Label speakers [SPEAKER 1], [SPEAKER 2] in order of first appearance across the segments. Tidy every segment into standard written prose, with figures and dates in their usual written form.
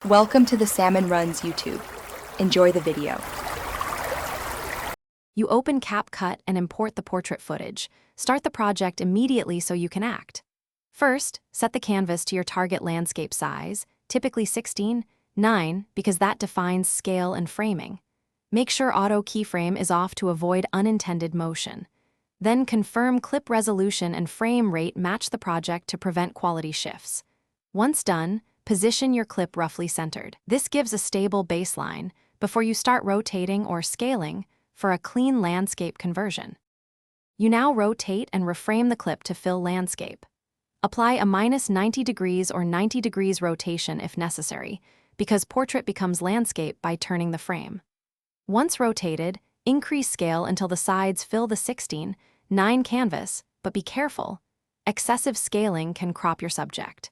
[SPEAKER 1] Welcome to the Salmon Runs YouTube. Enjoy the video.
[SPEAKER 2] You open Capcut and import the portrait footage. Start the project immediately so you can act. First, set the canvas to your target landscape size, typically 16:9, because that defines scale and framing. Make sure auto keyframe is off to avoid unintended motion. Then confirm clip resolution and frame rate match the project to prevent quality shifts. Once done, position your clip roughly centered. This gives a stable baseline before you start rotating or scaling for a clean landscape conversion. You now rotate and reframe the clip to fill landscape. Apply a -90 degrees or 90 degrees rotation if necessary, because portrait becomes landscape by turning the frame. Once rotated, increase scale until the sides fill the 16:9 canvas, but be careful. Excessive scaling can crop your subject.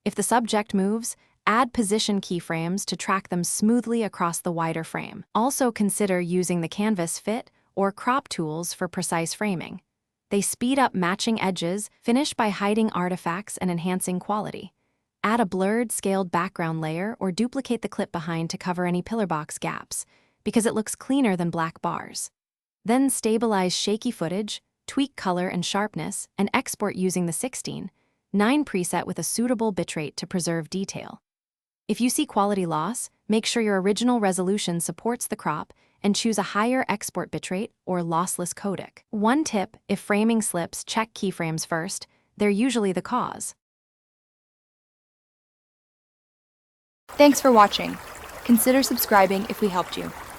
[SPEAKER 2] If the subject moves, add position keyframes to track them smoothly across the wider frame. Also consider using the canvas fit or crop tools for precise framing. They speed up matching edges, finish by hiding artifacts and enhancing quality. Add a blurred, scaled background layer or duplicate the clip behind to cover any pillar box gaps, because it looks cleaner than black bars. Then stabilize shaky footage, tweak color and sharpness, and export using the 16:9 preset with a suitable bitrate to preserve detail. If you see quality loss, make sure your original resolution supports the crop and choose a higher export bitrate or lossless codec. One tip: if framing slips, check keyframes first. They're usually the cause.
[SPEAKER 1] Thanks for watching. Consider subscribing if we helped you.